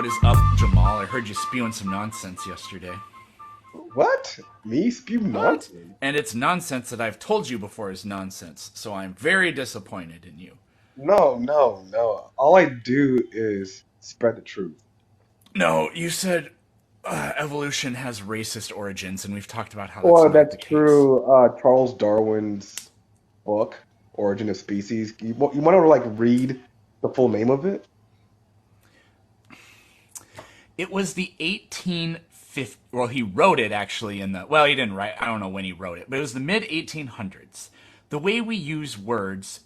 is up, Jamaal? I heard you spewing some nonsense yesterday. What? Me spew What? nonsense? And it's nonsense that I've told you before is nonsense, so I'm very disappointed in you. No, no, no. All I do is spread the truth. No, you said evolution has racist origins, and we've talked about how that's Well, not the that's case. true. Charles Darwin's book, Origin of Species. You want to like read the full name of it? It was the 1850. Well, he wrote it actually in the. Well, he didn't write. I don't know when he wrote it, but it was the mid 1800s. The way we use words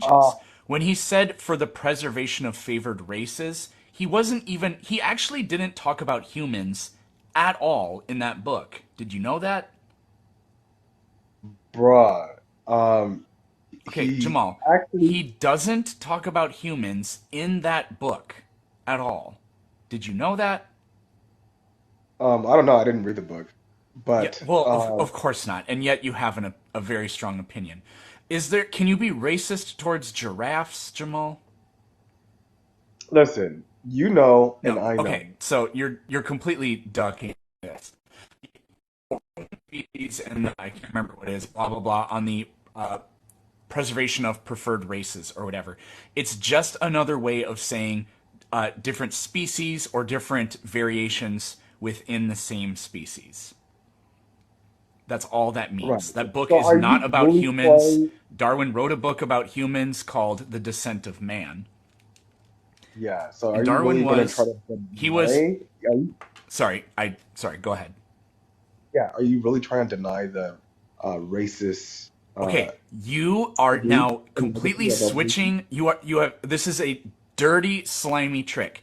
Uh, changes. When he said for the preservation of favored races, he wasn't even. He actually didn't talk about humans at all in that book. Did you know that? bruh. Um, Okay, he Jamal. actually, He doesn't talk about humans in that book at all. Did you know that? I don't know. I didn't read the book, Yeah, but well, of course not. And yet you have a very strong opinion. Is there, can you be racist towards giraffes, Jamal? listen. You know, and No. I know. Okay, so you're completely ducking this. And I can't remember what it is, blah, blah, blah, on the preservation of preferred races or whatever. It's just another way of saying different species or different variations within the same species. That's all that Right. means. That book So, is are you not about really humans. trying? Darwin wrote a book about humans called The Descent of Man. Yeah. So, And are you Darwin really gonna try was to he was deny? sorry, go ahead. Yeah, are you really trying to deny the racist Okay, you are root now and completely legacy of evolution? switching. You have this is a dirty slimy trick.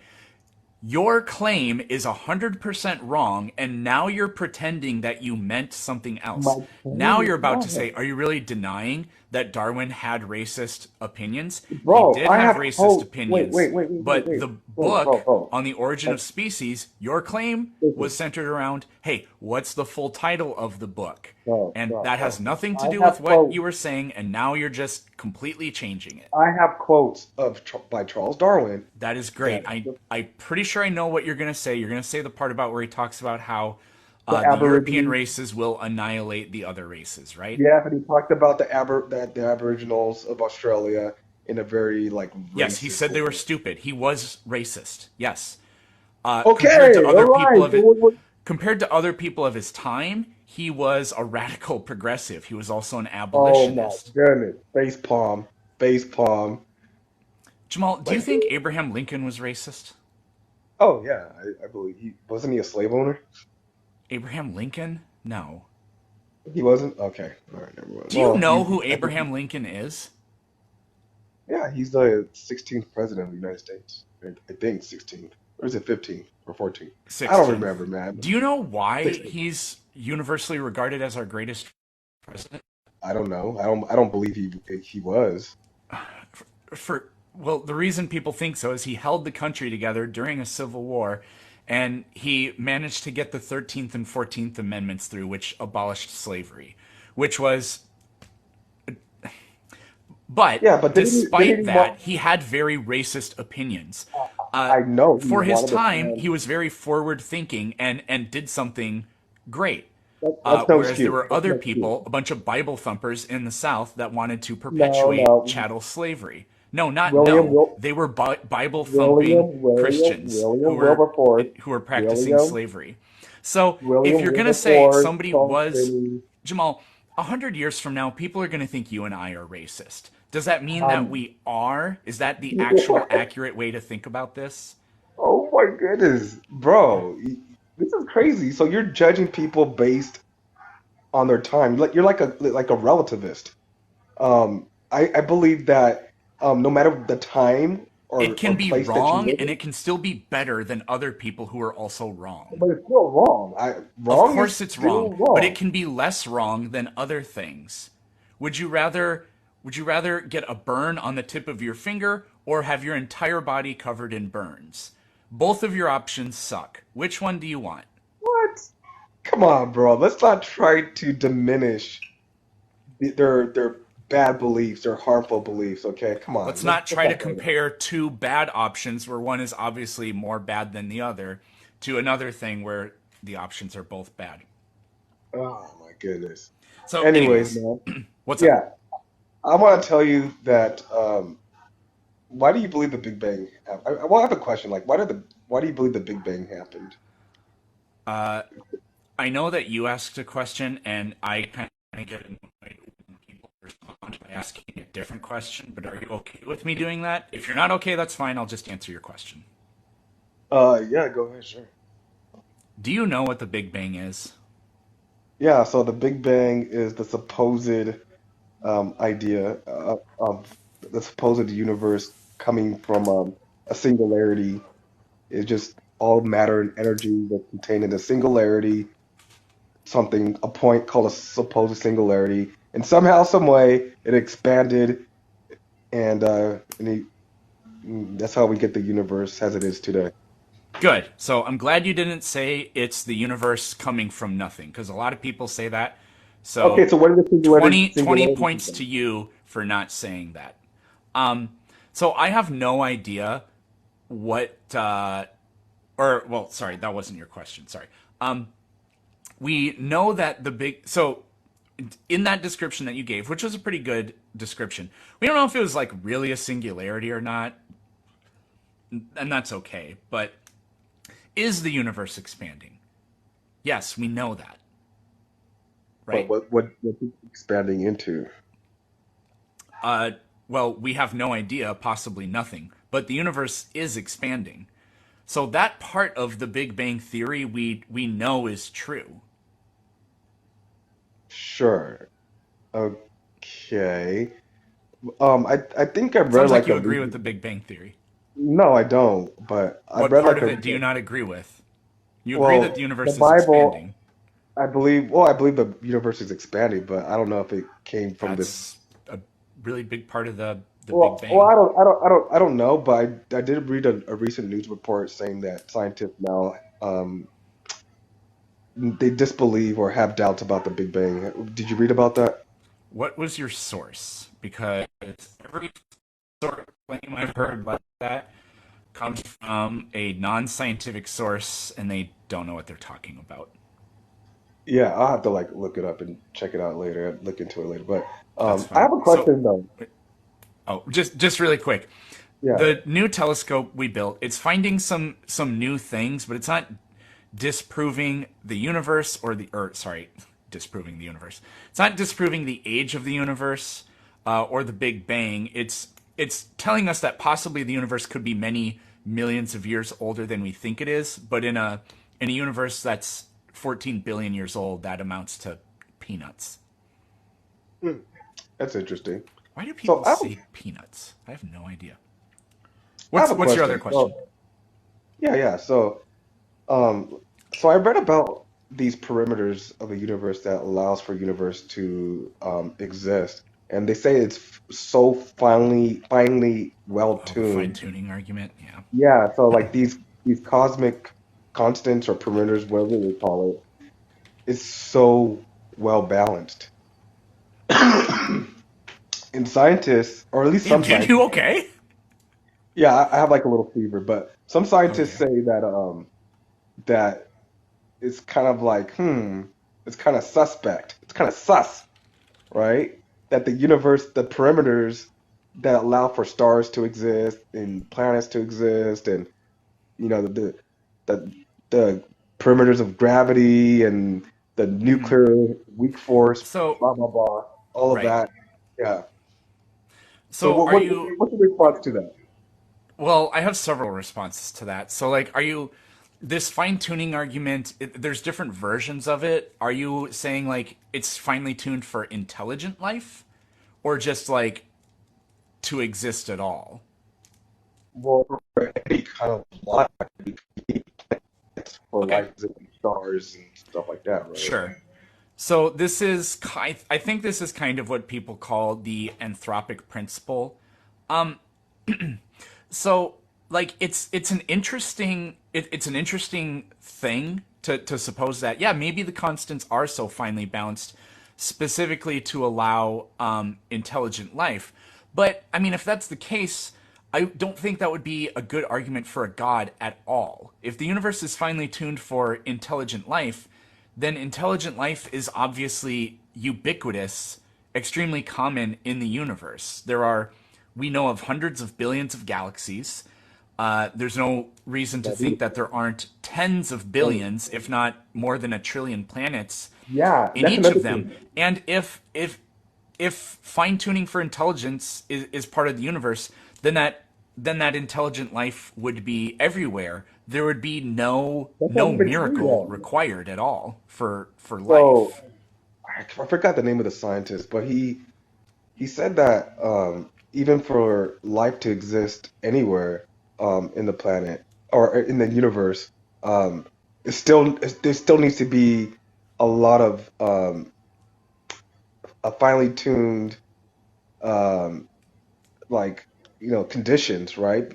Your claim is 100% wrong, and now you're pretending that you meant something My else. Now claim is you're about to say, wrong. are you really denying that Darwin had racist opinions? He Bro, did I have have racist quote. Wait, opinions, wait, wait, wait, wait, but wait. the Bro, book bro. on the origin Like, of species, your claim was listen, centered around, hey, what's the full title of the book? And that has bro. nothing to I do have with what quotes. you were saying, and now you're just completely changing it. I have quotes of by Charles Darwin That is great. that I'm pretty sure I know what you're going to say. You're going to say the part about where he talks about how the the European Aborigines. races will annihilate the other races, right? Yeah, and he talked about the Aboriginals of Australia in a very like Yes, he racist said they were way. stupid. He was racist. Yes. Compared to Okay, all other people right. of So it, what, compared to other people of his time, he was a radical progressive. He was also an oh my abolitionist. goodness. Face palm. Face palm. Jamal, do you Like, think Abraham Lincoln was racist? oh yeah, I believe he wasn't he a slave owner? Abraham Lincoln? No. He wasn't? Okay. All right, never mind. Do you Well, know who I think Abraham Lincoln is? yeah, he's the 16th president of the United States. I think 16th. Or is it 15th or 14th? I don't 16th. remember, man. Do you know why 16th. he's universally regarded as our greatest president? I don't know. I don't believe he was. For well, the reason people think so is he held the country together during a civil war, and he managed to get the 13th and 14th Amendments through, which abolished slavery, which was. But Yeah, but didn't despite he want that, he had very racist opinions. I know he For his wanted to time, plan he was very forward thinking and did something great. that's no Whereas there excuse. were That's other no excuse. people, a bunch of Bible thumpers in the South that wanted to No, perpetuate no. chattel slavery. No, not William no. Wil They were Bible thumping William William Christians William Wilberforce who were practicing William slavery. So if William you're gonna say Wilberforce somebody Tom was Finney. Jamal, 100 years from now, people are gonna think you and I are racist. Does that mean that Um, we are? Is that the actual accurate way to think about this? oh my goodness, bro, this is crazy. So you're judging people based on their time. You're like a relativist. I believe that no matter the time It or can be place that you wrong live and in, it can still be better than other people who are also wrong. but it's still wrong. Of Wrong is course it's wrong, still but it wrong. can be less wrong than other things. Would you rather would you rather get a burn on the tip of your finger or have your entire body covered in burns? Both of your options suck. Which one do you want? What? Come on, bro. Let's not try to diminish their bad beliefs or harmful beliefs. Okay, come Let's on, not let's try to not go there. compare two bad options where one is obviously more bad than the other to another thing where the options are both bad. Oh my goodness. So, Anyways, anyways, man. what's up? Yeah, I want to tell you that. Why do you believe the Big Bang happened? Well, I have a question. Like, why do you believe the Big Bang happened? Uh, I know that you asked a question, and I kind of get annoyed when people respond by asking a different question. But are you okay with me doing that? If you're not okay, that's fine. I'll just answer your question. Yeah, go ahead, sure. Do you know what the Big Bang is? Yeah, so the Big Bang is the supposed idea of the supposed universe coming from a singularity. It's just all matter and energy that's contained in a singularity, something, a point called a supposed singularity, and somehow, some way, it expanded, and that's how we get the universe as it is today. Good. So I'm glad you didn't say it's the universe coming from nothing, because a lot of people say that. Okay, So so what is the twenty singularity points thing? to you for not saying that. Um, so I have no idea what, or, well, sorry, that wasn't your question. Sorry. Um, we know that so in that description that you gave, which was a pretty good description, we don't know if it was like really a singularity or not, and that's okay. But is the universe expanding? Yes, we know that, But right? what's it expanding into? Uh, well, we have no idea, possibly nothing, but the universe is expanding. So that part of the Big Bang theory we know is true. Sure. Okay. I think I read Sounds like like you a agree with recent. the Big Bang theory. No, I don't. But I What read part like of a it do you recent. not agree with? You agree that the Well, the universe is Bible, expanding. I believe. Well, I believe the universe is expanding, but I don't know if it came from this. That's a really big part of the Big Well, Bang. I don't know. But I did read a recent news report saying that scientists now they disbelieve or have doubts about the Big Bang. Did you read about that? What was your source? Because every sort of claim I've heard like that comes from a non-scientific source, and they don't know what they're talking about. Yeah, I'll have to like look it up and check it out later, look into it later. But That's I fine. have a So, question though. oh, just really quick, Yeah. the new telescope we built, it's finding some new things, but it's not disproving the universe or sorry, disproving the universe. It's not disproving the age of the universe or the Big Bang. It's telling us that possibly the universe could be many millions of years older than we think it is, but in a universe that's 14 billion years old, that amounts to peanuts. Hmm, that's interesting. Why do So people say peanuts? I have no idea. I have a What's your other question. question? Yeah, yeah. Um, so I read about these perimeters of a universe that allows for universe to exist, and they say it's so finely well Oh, the fine tuned. tuning argument. Yeah. Yeah, so like these cosmic constants or perimeters, whatever they call it, is so well balanced. And scientists, or at least Damn, some dude, you scientists, okay? yeah, I have like a little fever, but some scientists Okay. say that it's kind of like, it's kind of suspect. It's kind of sus, right? That the universe, the perimeters that allow for stars to exist and planets to exist, and you know the the perimeters of gravity and the Hmm. nuclear weak force, So, blah blah blah, all of right. that. Yeah. So So, are you? what's your response to that? Well, I have several responses to that. So, like, are you this fine tuning argument? There's different versions of it. Are you saying like it's finely tuned for intelligent life, or just like to exist at all? Well, for any kind of life, for Okay, life and stars and stuff like that, right? sure. So this is, I think this is kind of what people call the anthropic principle. Um, so like it's an interesting it's an interesting thing to suppose that yeah maybe the constants are so finely balanced specifically to allow intelligent life. But I mean, if that's the case, I don't think that would be a good argument for a god at all. If the universe is finely tuned for intelligent life, then intelligent life is obviously ubiquitous, extremely common in the universe. We know of hundreds of billions of galaxies. There's no reason to think that there aren't tens of And billions, if not more than a trillion planets yeah, in that's each another of them. thing. And if fine tuning for intelligence is part of the universe, then that intelligent life would be everywhere. There would be That's not no even true miracle though. required at all for So life. I forgot the name of the scientist, but he said that even for life to exist anywhere in the planet or in the universe, there still needs to be a lot of a finely tuned um, like conditions, right?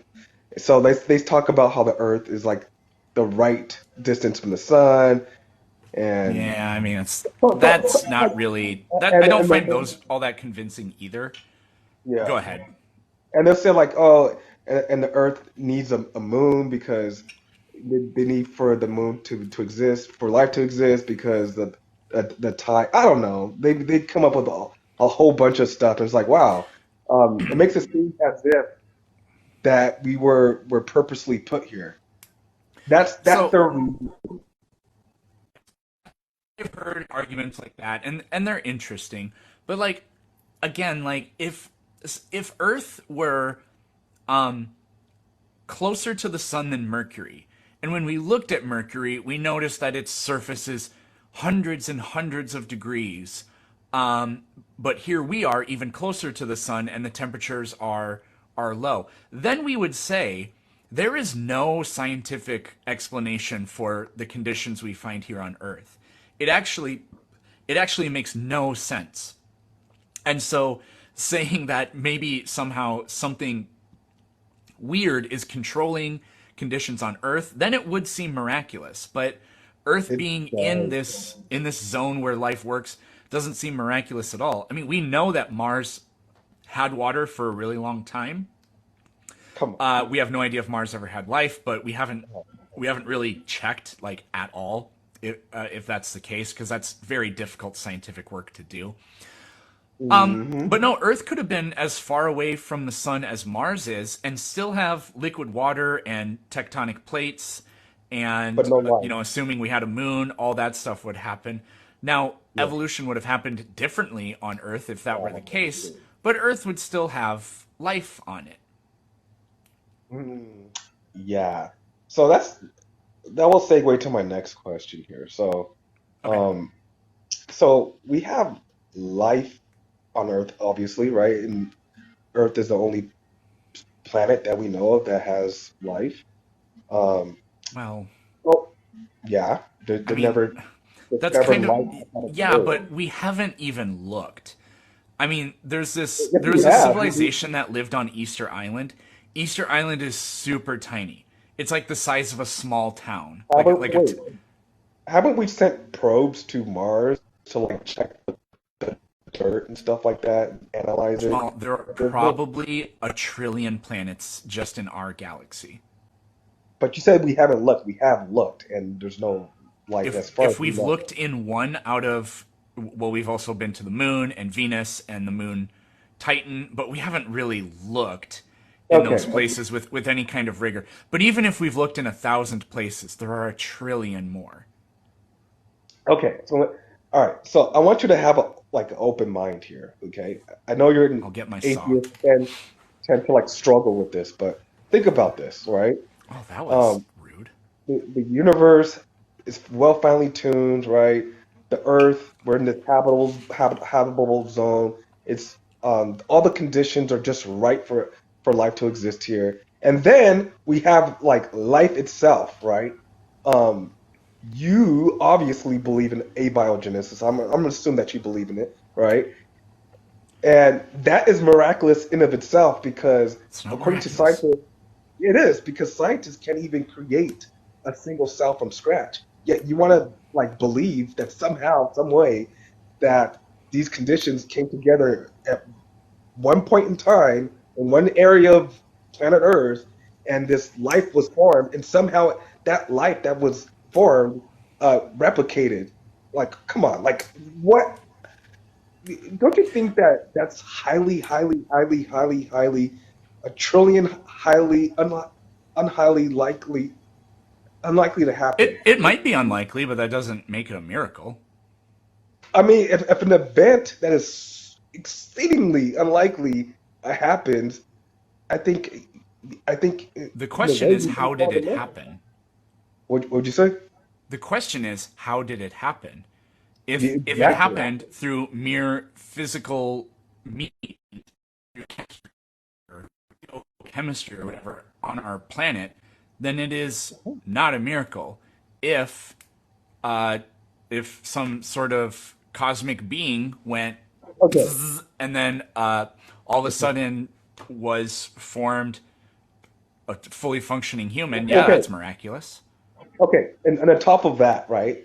So they talk about how the Earth is like the right distance from the sun, and Yeah, I mean so, that's not really that I and don't and, find the, those all that convincing either. yeah. Go ahead. And they'll say like, oh, and the Earth needs a moon because they need for the moon to exist, for life to exist because the tide. I don't know. They come up with a whole bunch of stuff. And it's like, wow, it makes it seem as if that were purposely put here. That's So their reason. I've heard arguments like that, and they're interesting. But like again, like if Earth were um closer to the sun than Mercury, and when we looked at Mercury, we noticed that its surface is hundreds and hundreds of degrees. But here we are even closer to the sun, and the temperatures are low. Then we would say there is no scientific explanation for the conditions we find here on Earth. It actually it actually makes no sense. And so saying that maybe somehow something weird is controlling conditions on Earth, then it would seem miraculous. But Earth It being does. in this zone where life works doesn't seem miraculous at all. I mean, we know that Mars had water for a really long time. Come We have no idea if Mars ever had life, but we haven't really checked like at all if that's the case because that's very difficult scientific work to do. on. But no, Earth could have been as far away from the sun as Mars is and still have liquid water and tectonic plates. But And, no life. assuming we had a moon, all that stuff would happen. Now, Yeah. evolution would have happened differently on Earth if that were the case, Obviously. but Earth would still have life on it. Mm, yeah. So that will segue to my next question here. Okay. Um, so we have life on Earth, obviously, right? And Earth is the only planet that we know of that has life. Um, Well, well, yeah, I they mean, never that's discovered kind of, life outside of yeah, Earth. but we haven't even looked. I mean, Yes, there we was a have. civilization that lived on Easter Island. Easter Island is super tiny. It's like the size of a small town. Like a Wait, haven't we sent probes to Mars to like check the dirt and stuff like that, and analyze it? Jamal, there are There's no, probably a trillion planets just in our galaxy. but you said we haven't looked. We have looked, and there's no life as far as If we we've know. looked in one out of well, we've also been to the moon and Venus and the moon Titan, but we haven't really looked in those Okay, places with any kind of rigor. But even if we've looked in 1,000 places, there are a trillion more. okay. So, all right. So I want you to have a like an open mind here. Okay. I know you're I'll an get my sock. atheist and tend to like struggle with this, but think about this, right? Oh, that was Um, rude. the universe is well finely tuned, right? The Earth, we're in this habitable zone. It's all the conditions are just right for life to exist here. And then we have like life itself, right? Um, you obviously believe in abiogenesis. I'm gonna assume that you believe in it, right? And that is miraculous in of itself because It's not according to miraculous. scientists, it is because scientists can't even create a single cell from scratch. Yet you want to like believe that somehow, some way, that these conditions came together at one point in time in one area of planet Earth, and this life was formed, and somehow that life that was formed replicated. Like, come on, like what? Don't you think that that's highly, a trillion unhighly unlikely to happen? It might be unlikely, but that doesn't make it a miracle. I mean, if an event that is exceedingly unlikely happens, I think, I think The in a question way is, we can how did call it it a miracle. happen? What would you say? The question is, how did it happen? If it Exactly. happened through mere physical meat or chemistry or whatever on our planet, then it is not a miracle. If uh, if some sort of cosmic being went Okay. and then all of a sudden was formed a fully functioning human, yeah, Okay. that's miraculous. Okay. And on top of that, right?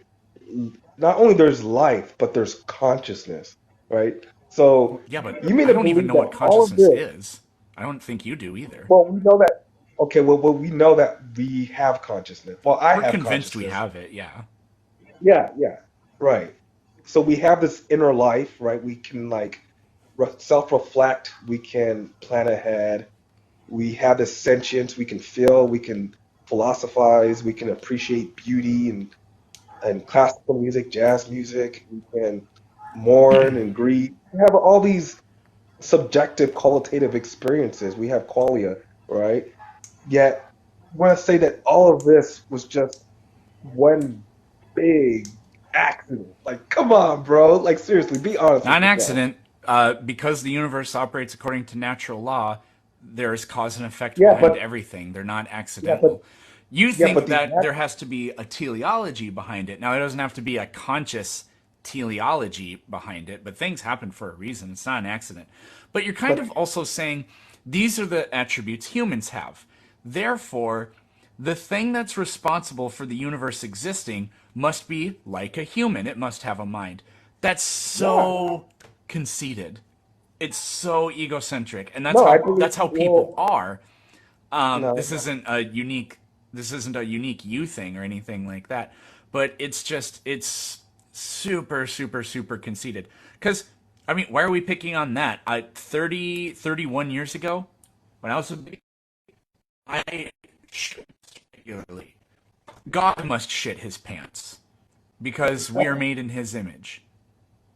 Not only there's life, but there's consciousness, right? So Yeah, but you mean I to don't even believe know what that all of consciousness this, is. I don't think you do either. well, we know that, okay, well, we know that we have consciousness. Well, I We're have convinced we consciousness. have it, yeah. Yeah, yeah, right. So we have this inner life, right? We can like self-reflect, we can plan ahead, we have this sentience, we can feel, we can philosophize, we can appreciate beauty and classical music, jazz music, we can mourn and grieve. We have all these subjective qualitative experiences. We have qualia, right? Yet I want to say that all of this was just one big accident. Like, come on, bro. Like, seriously, be honest Not with an yourself. accident. Because the universe operates according to natural law, there is cause and effect Yeah, behind but everything. They're not yeah, but accidental. You yeah, but think the that there has to be a teleology behind it. Now, it doesn't have to be a conscious teleology behind it, but things happen for a reason. It's not an accident. But you're kind but of also saying these are the attributes humans have. Therefore, the thing that's responsible for the universe existing must be like a human. It must have a mind. That's yeah, so conceited. It's so egocentric, and no, I that's believe. how people Well, are. no, This isn't a unique. This isn't a unique you thing or anything like that. But it's super conceited. Because I mean, why are we picking on that? 31 years ago, when I was a baby, I shit regularly. God must shit his pants because we are made in His image.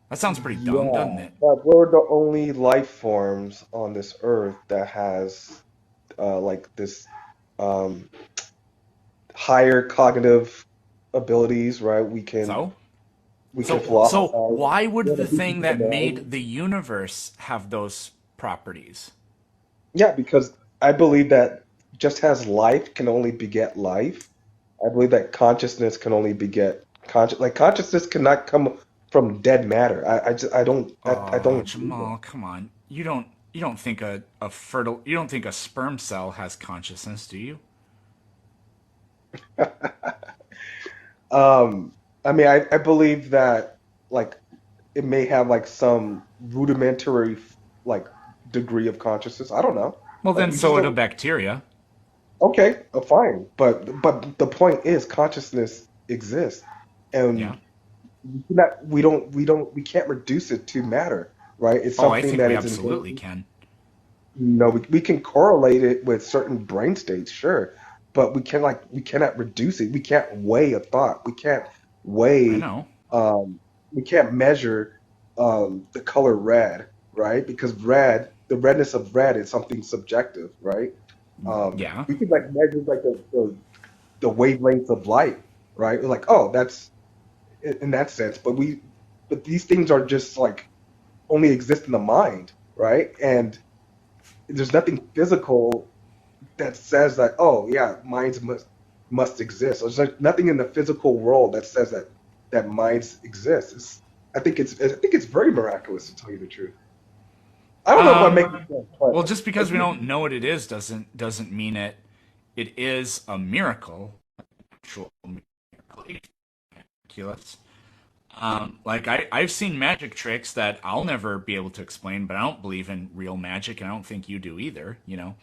That sounds pretty dumb, yeah, doesn't it? but we're the only life forms on this earth that has like this um, higher cognitive abilities, right? So, We can so philosophize. why would We're the the deepest thing of the that made mind. the universe have those properties? Yeah, because I believe that just as life can only beget life, I believe that consciousness can only beget like consciousness cannot come from dead matter. I Oh, don't believe Jamal, come on. You don't think you don't think a sperm cell has consciousness, do you? it. I mean, I believe that like it may have like some rudimentary like degree of consciousness. I don't know. Well, Like then we just so would a don't. bacteria. Okay, fine. But the point is consciousness exists, Yeah. and we can't reduce it to matter, right? It's Oh, I something think that we is absolutely inherent. can. No, we can correlate it with certain brain states, sure, but we cannot reduce it. We can't weigh a thought. We can't I weigh know. um we can't measure the color red, right? Because the redness of red is something subjective, right? Yeah. We could like measure like the wavelengths of light, right? We're like, oh, that's in that sense, but these things are just like only exist in the mind, right? And there's nothing physical that says that, oh yeah, minds must exist. There's like nothing in the physical world that says that minds exist. I think it's very miraculous to tell you the truth. I don't know if I'm Um. making sense, but Well, just like because we don't know what it is doesn't mean it is a miracle. Actual miraculous. Like I've seen magic tricks that I'll never be able to explain, but I don't believe in real magic, and I don't think you do either, you know.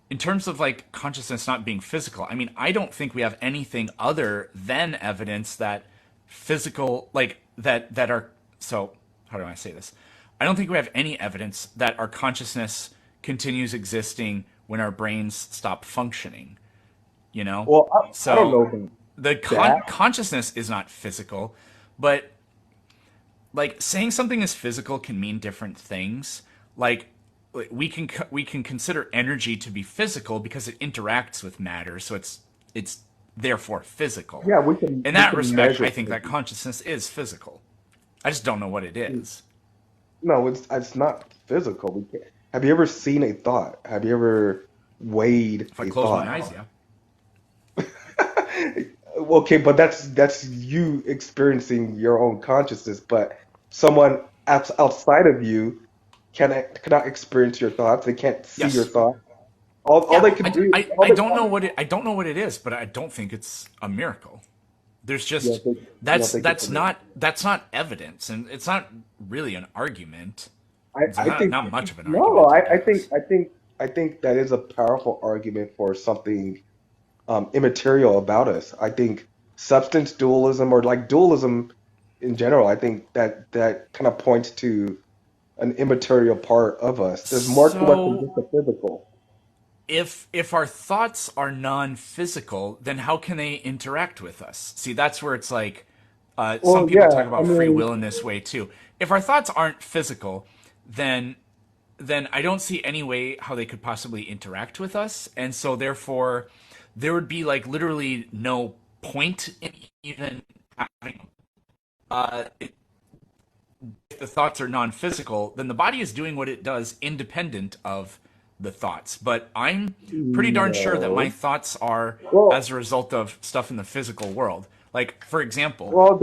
In terms of like consciousness not being physical, I mean, I don't think we have anything other than evidence that physical, like that are, so how do I say this? I don't think we have any evidence that our consciousness continues existing when our brains stop functioning, you know? Well, I don't So know about the that. consciousness is not physical, but like saying something is physical can mean different things. Like we can consider energy to be physical because it interacts with matter, so it's therefore physical. Yeah, In we that can respect, measure I think that energy. consciousness is physical. I just don't know what it is. No, it's not physical. We can't. Have you ever seen a thought? Have you ever weighed If I a close my thought? eyes, yeah. Okay, but that's you experiencing your own consciousness, but someone outside of you cannot experience your thoughts. They can't see your Yes. thoughts. All Yeah, they can do, I don't know what I don't know what it is, but I don't think it's a miracle. There's you know, just you don't think it's a miracle. that's not evidence, and it's not really an argument. It's I think not much of an no, argument, I guess. I think that is a powerful argument for something immaterial about us. I think substance dualism or like dualism in general, I think that kind of points to an immaterial part of us. There's more to us than So just the physical. if our thoughts are non-physical, then how can they interact with us? See, that's where it's like some Well, people yeah, talk I about free mean, will in this way too. If our thoughts aren't physical, then I don't see any way how they could possibly interact with us, and so therefore there would be like literally no point in even having. If the thoughts are non-physical, then the body is doing what it does independent of the thoughts. But I'm pretty darn sure that my no. thoughts are Well, as a result of stuff in the physical world. Like, for example, well,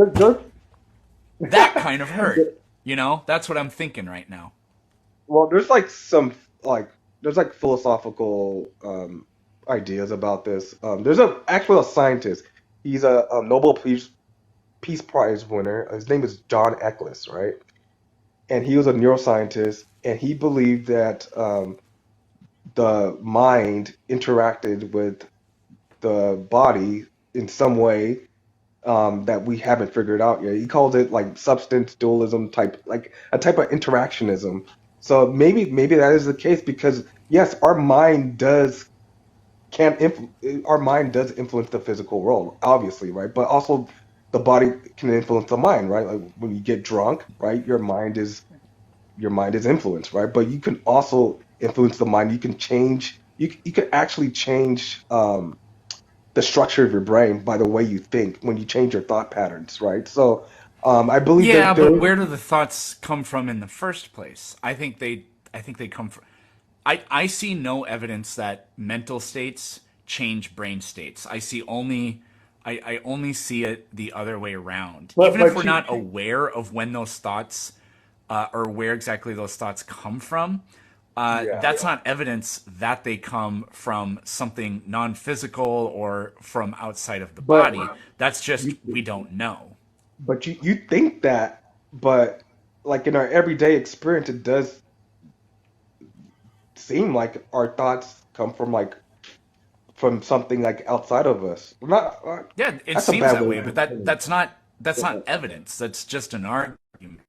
that kind of hurt. there, You know, that's what I'm thinking right now. well, there's like some like there's like philosophical ideas about this. There's actually a scientist. He's a Nobel Peace Prize winner. His name is John Eccles, right? And he was a neuroscientist, and he believed that the mind interacted with the body in some way that we haven't figured out yet. He calls it like substance dualism type, like a type of interactionism. So maybe that is the case because yes, our mind does influence the physical world, obviously, right? But also the body can influence the mind, right? Like when you get drunk, right, your mind is influenced, right? But you can also influence the mind. You can change. You can actually change the structure of your brain by the way you think when you change your thought patterns, right? So I believe Yeah, that but there. where do the thoughts come from in the first place? I think they come from I see no evidence that mental states change brain states. I only see it the other way around. But Even if we're you, not aware of when those thoughts or where exactly those thoughts come from, yeah. that's not evidence that they come from something non-physical or from outside of the But body. That's just you, we don't know. you think that, but like in our everyday experience, it does seem like our thoughts come from like from something like outside of us. Not Yeah, it that's a seems bad that way way, of but putting it. that's not evidence. That's just an argument.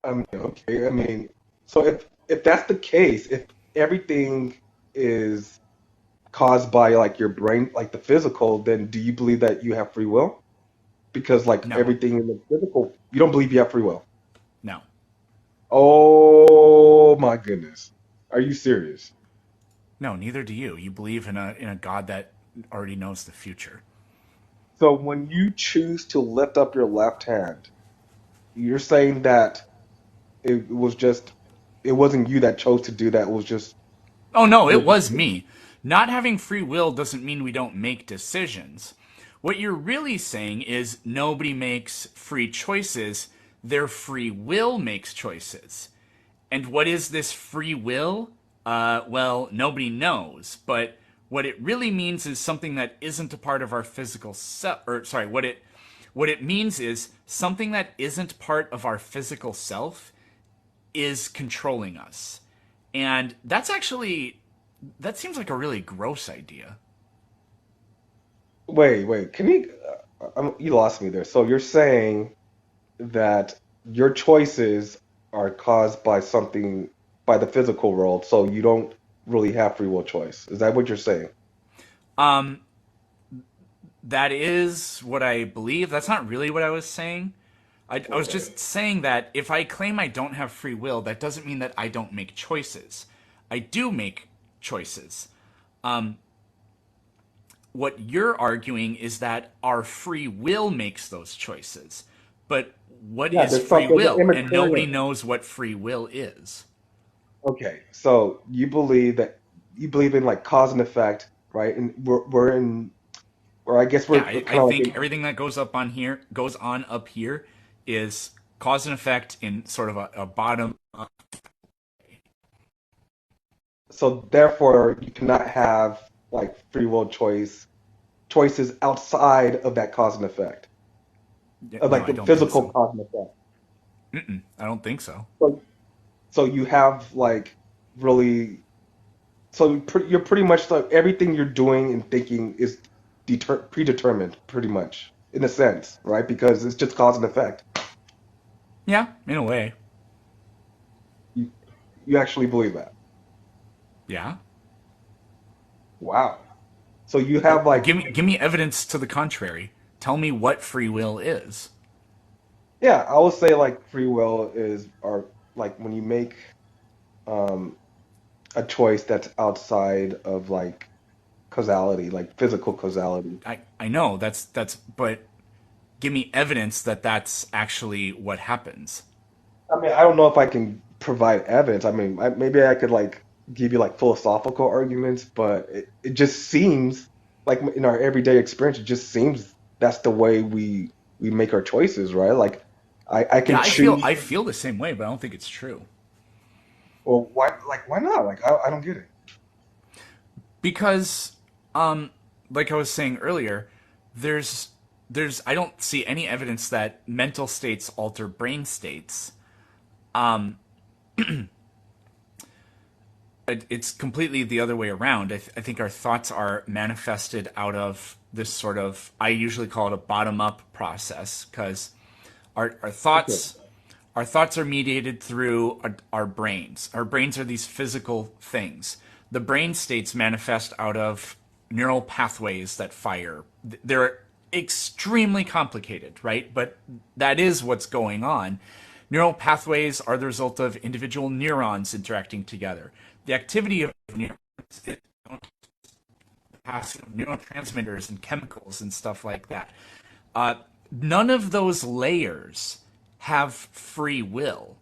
Okay. I mean, so if that's the case, if everything is caused by like your brain, like the physical, then do you believe that you have free will? Because like No, everything in the physical, you don't believe you have free will. no, Oh my goodness. Are you serious? no. Neither do you. You believe in a God that already knows the future. So when you choose to lift up your left hand, you're saying that it was just it wasn't you that chose to do that. It was just Oh no, it your was me. Not having free will doesn't mean we don't make decisions. What you're really saying is nobody makes free choices. Their free will makes choices. And what is this free will? Well, nobody knows. But What it really means is something that isn't a part of our physical self, or sorry, what it means is something that isn't part of our physical self is controlling us. And that's actually, that seems like a really gross idea. Wait. Can you? You lost me there. So you're saying that your choices are caused by something, by the physical world, so you don't really have free will choice. Is that what you're saying? Um, that is what I believe. That's not really what I was saying. I was Okay. just saying that if I claim I don't have free will, that doesn't mean that I don't make choices. I do make choices. Um, what you're arguing is that our free will makes those choices. But what Yeah, is there's some free there's an will? And nobody immaterial. knows what free will is. Okay, so you believe in like cause and effect, right? And we're in, or I guess Yeah, we're I kind of like think in. everything that goes up on here goes on up here is cause and effect in sort of a bottom up. So therefore, you cannot have like free will choices outside of that cause and effect, of No, like I the don't think physical so. cause and effect. I don't think so. So, so you have like really, you're pretty much like everything you're doing and thinking is predetermined, pretty much in a sense, right? Because it's just cause and effect. Yeah, in a way. You you actually believe that? Yeah. Wow. So you Well, have like, give me evidence to the contrary. Tell me what free will is. yeah, I would say like free will is, or like when you make um a choice that's outside of like causality, like physical causality. I know but give me evidence that that's actually what happens. I mean, I don't know if I can provide evidence. I mean, maybe I could like give you like philosophical arguments, but it just seems like in our everyday experience, it just seems that's the way we make our choices, right? Like I Yeah, can choose. I feel the same way, but I don't think it's true. Well, why not? Like I don't get it. Because like I was saying earlier, there's I don't see any evidence that mental states alter brain states. It's completely the other way around. I think our thoughts are manifested out of this sort of, I usually call it a bottom up process, because our Okay. thoughts are mediated through our brains. Our brains are these physical things. The brain states manifest out of neural pathways that fire. They're extremely complicated, right? But that is what's going on. Neural pathways are the result of individual neurons interacting together. The activity of neurons is neurotransmitters and chemicals and stuff like that. Uh, None of those layers have free will.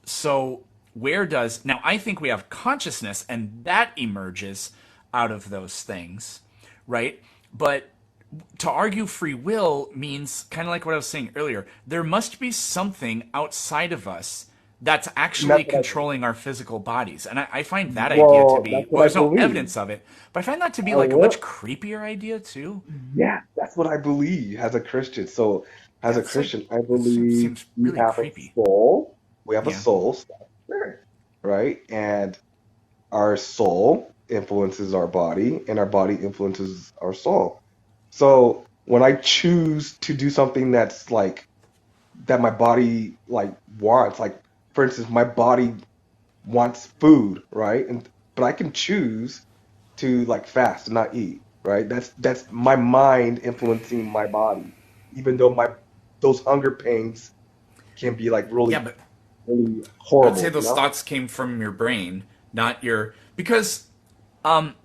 So where does now? I think we have consciousness, and that emerges out of those things, right? But to argue free will means kind of like what I was saying earlier. There must be something outside of us that's And actually that's what I controlling our physical bodies. And I find that idea to well, that's be, what well, I there's no believe. evidence of it, but I find that to be I like a much will. creepier idea too. Yeah, that's what I believe as a Christian. So, as a That's like, Christian, I that believe seems we really have a creepy. soul. We have a Yeah. soul, spirit, right? And our soul influences our body, and our body influences our soul. So, when I choose to do something that's like that my body like wants, like for instance, my body wants food, right? And but I can choose to like fast and not eat, right? That's my mind influencing my body, even though my those hunger pains can be like Yeah, really but really I would say horrible, you those know? thoughts came from your brain, not your, because um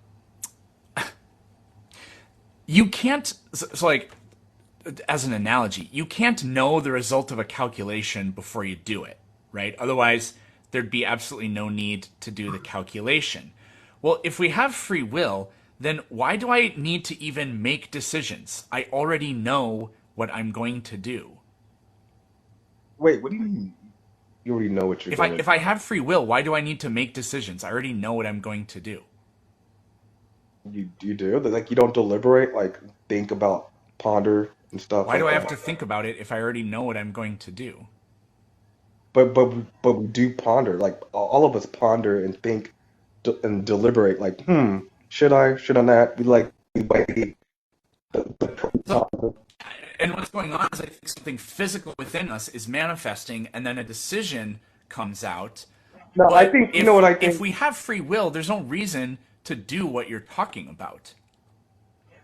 you can't, so like, as an analogy, you can't know the result of a calculation before you do it, right? Otherwise, there'd be absolutely no need to do the calculation. Well, if we have free will, then why do I need to even make decisions? I already know what I'm going to do. Wait, what do you mean? You already know what you're If gonna I have free will, why do I need to make decisions? I already know what I'm going to do. You do that, like you don't deliberate, like think about, ponder and stuff Why do like I have that. to think about it if I already know what I'm going to do? But we do ponder, like all of us ponder and think and deliberate, like should I not? We weigh the pros and So, cons. and what's going on is I think something physical within us is manifesting, and then a decision comes out. No, I But think you know what I if think. we have free will, there's no reason to do what you're talking about.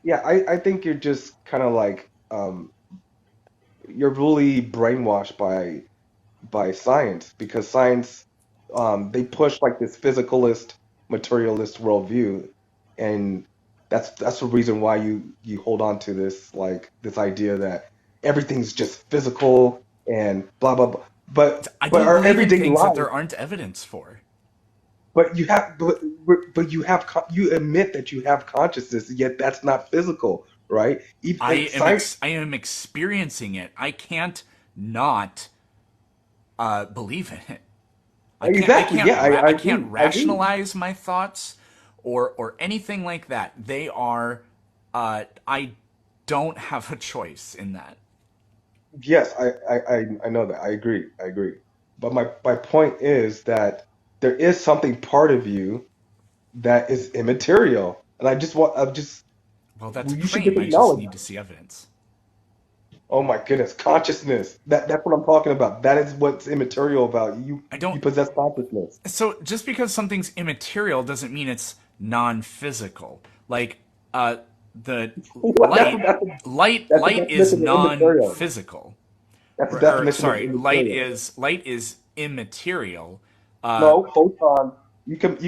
Yeah, I think you're just kind of like you're really brainwashed by science because science they push like this physicalist, materialist worldview, and that's the reason why you hold on to this like this idea that everything's just physical and blah blah blah. I But don't our believe in everyday things that life, there aren't evidence for. but you have but you have you admit that you have consciousness, yet that's not physical, right? Even science. I am experiencing it. I can't not believe in it. Exactly. Yeah, I I can't agree. I agree. rationalize my thoughts or anything like that. They are I don't have a choice in that. Yes, I know that. I agree. I agree. But my point is that there is something part of you that is immaterial. And I just, Well, that's a you should claim. just I just acknowledge. need to see evidence. Oh my goodness, consciousness. That's what I'm talking about. That is what's immaterial about you. I don't You possess consciousness. so just because something's immaterial doesn't mean it's non-physical. Like the light That's that's the light is definition of immaterial. non-physical. That's the Or definition of sorry, immaterial. light is immaterial. No, photons. You can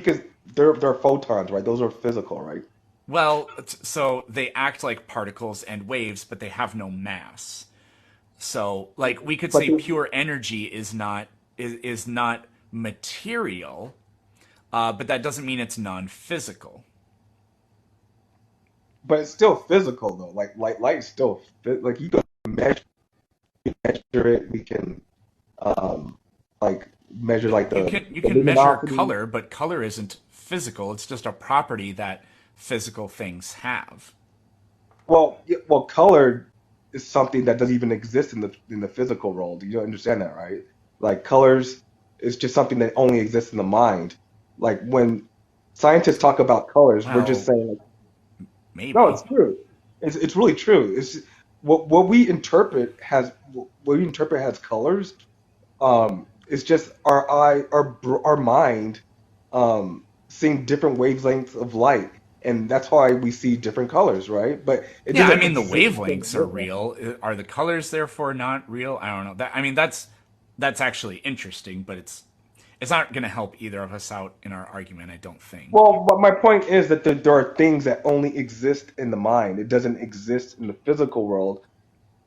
they're photons, right? Those are physical, right? Well, so they act like particles and waves, but they have no mass. So, like we could But say they, pure energy is not material, but that doesn't mean it's non-physical. but it's still physical though. Like light's still like you can measure it. We can like measure like You the can measure luminosity. color, but color isn't physical. It's just a property that physical things have. Well, well, color is something that doesn't even exist in the physical world. You don't understand that, right? Like colors is just something that only exists in the mind. Like when scientists talk about colors, we're just Well, saying like, no, maybe. it's true. It's really true. It's what we interpret has what we interpret as colors. It's just our mind seeing different wavelengths of light, and that's why we see different colors, right? But it Yeah, I doesn't mean the exist in the wavelengths are world. real. Are the colors therefore not real? I don't know. That I mean that's actually interesting, but it's not going to help either of us out in our argument. I don't think. Well, but my point is that there are things that only exist in the mind. It doesn't exist in the physical world,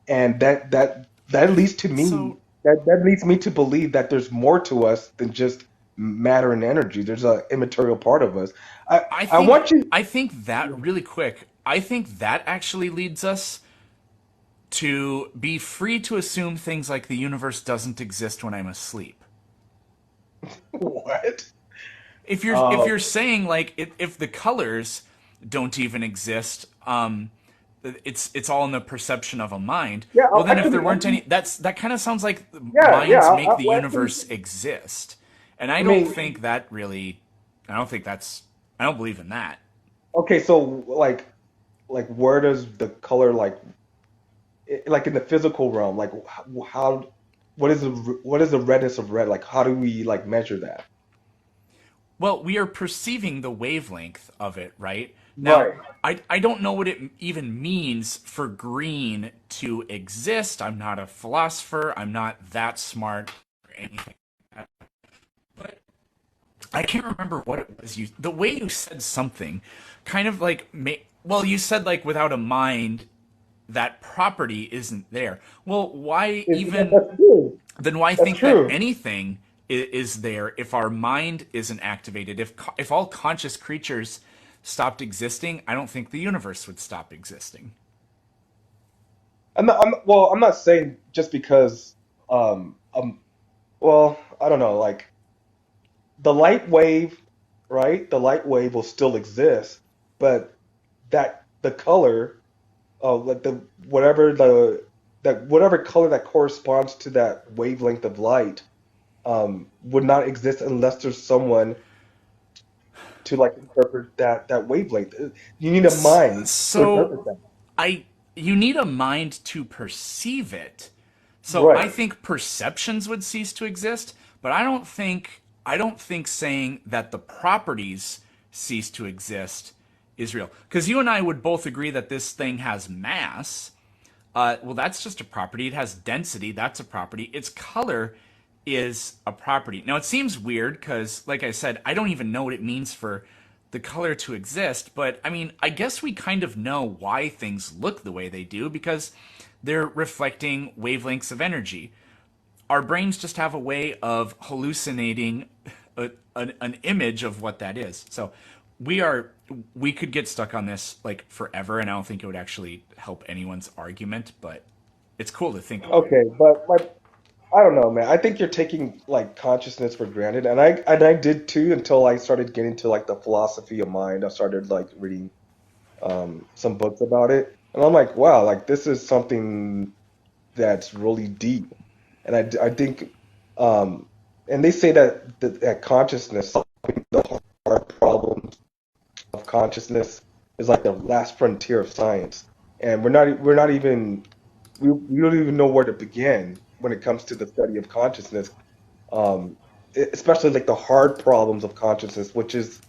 and that leads to me So that leads me to believe that there's more to us than just matter and energy. There's a immaterial part of us. I I want you. I think that really quick. I think that actually leads us to be free to assume things like the universe doesn't exist when I'm asleep. What? If Um, you're saying like if the colors don't even exist, it's all in the perception of a mind. yeah, Well, then if actually, there weren't any, that kind of sounds like yeah, yeah. minds make the Well, actually, universe exist, and I mean, I don't think that's, I don't believe in that. okay, so like where does the color like in the physical realm, like how what is the redness of red? Like how do we like measure that? Well, we are perceiving the wavelength of it, right? Now, Right. I don't know what it even means for green to exist. I'm not a philosopher. I'm not that smart or anything. But I can't remember what it was. The way you said something, kind of like, well, you said like without a mind, that property isn't there. Well, why even That's true. then why That's think that true. anything is there if our mind isn't activated? If all conscious creatures stopped existing, I don't think the universe would stop existing. Well, I'm not saying just because well, I don't know, like the light wave, right? The light wave will still exist, but that the color like the whatever the that whatever color that corresponds to that wavelength of light would not exist unless there's someone to like interpret that wavelength. You need a mind to So interpret that. I you need a mind to perceive it. So I Right. think perceptions would cease to exist, but I don't think saying that the properties cease to exist is real. Because you and I would both agree that this thing has mass. Well, that's just a property. It has density. That's a property. Its color is a property. Now, it seems weird because, like I said, I don't even know what it means for the color to exist. But I mean, I guess we kind of know why things look the way they do because they're reflecting wavelengths of energy. Our brains just have a way of hallucinating an image of what that is. So we are we could get stuck on this like forever, and I don't think it would actually help anyone's argument. But it's cool to think about. Okay, but like I don't know, man. I think you're taking like consciousness for granted, and I did too until I started getting to like the philosophy of mind. I started like reading some books about it, and I'm like, wow, like this is something that's really deep. And I think, um, and they say that consciousness, solving the hard problems of consciousness, is like the last frontier of science. And we're not even we don't even know where to begin when it comes to the study of consciousness, especially like the hard problems of consciousness, which is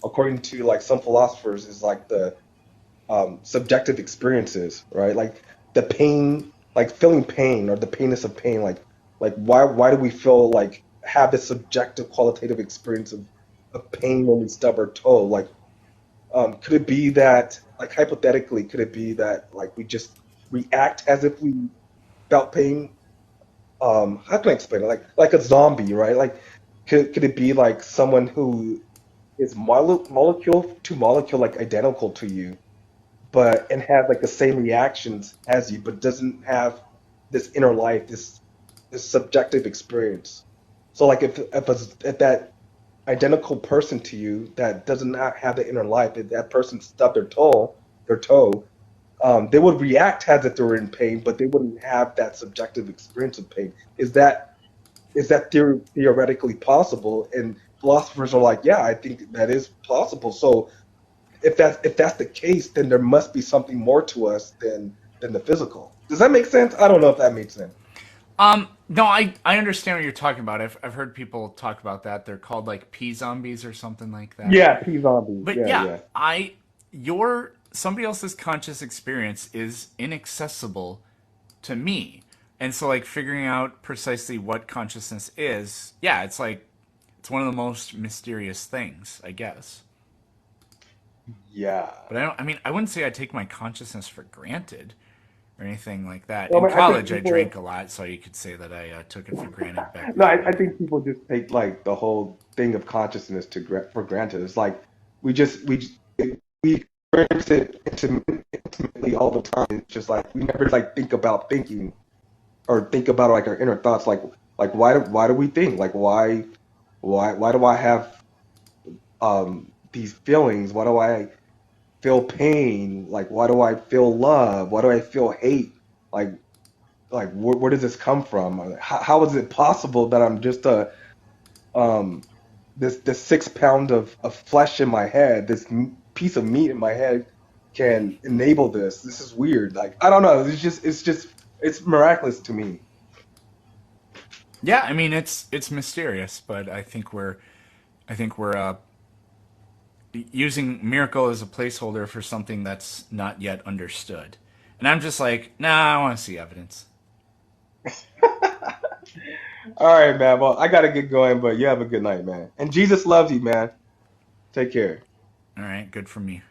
according to like some philosophers is like the subjective experiences, right? Like the pain, like feeling pain or the painness of pain, like why do we feel like have this subjective qualitative experience of pain when we stub our toe? Like, could it be that, like hypothetically, could it be that like we just react as if we felt pain? How can I explain it? Like a zombie, right? Like, could it be like someone who is molecule to molecule like identical to you, but and have like the same reactions as you, but doesn't have this inner life, this subjective experience. So like if that identical person to you that does not have the inner life, if that person stubbed their toe, they would react as if they were in pain, but they wouldn't have that subjective experience of pain. Is that theoretically possible? And philosophers are like, yeah, I think that is possible. So if that's the case, then there must be something more to us than the physical. Does that make sense? I don't know if that makes sense. No, I understand what you're talking about. I've heard people talk about that. They're called like pea zombies or something like that. Yeah, P zombies. But Yeah, yeah, yeah. I your somebody else's conscious experience is inaccessible to me. And so like figuring out precisely what consciousness is, yeah, it's like it's one of the most mysterious things, I guess. Yeah. But I mean, I wouldn't say I take my consciousness for granted or anything like that. Well, In I mean, I think college, I drank people. a lot, so you could say that I took it for granted back No, then. I But think people just take like the whole thing of consciousness for granted. It's like we experience it intimately all the time. It's just like we never like think about thinking or think about like our inner thoughts. Like why do we think? Like why do I have these feelings? Why do I feel pain? Like why do I feel love? Why do I feel hate? Like where does this come from? How is it possible that I'm just a um this 6 pound of flesh in my head, this piece of meat in my head can enable this? This is weird. Like I don't know. It's miraculous to me. yeah, I mean it's mysterious, but I think we're using miracle as a placeholder for something that's not yet understood. And I'm just like, nah, I want to see evidence. All right, man. Well, I gotta get going, but you have a good night, man. And Jesus loves you, man. Take care. All right, good for me.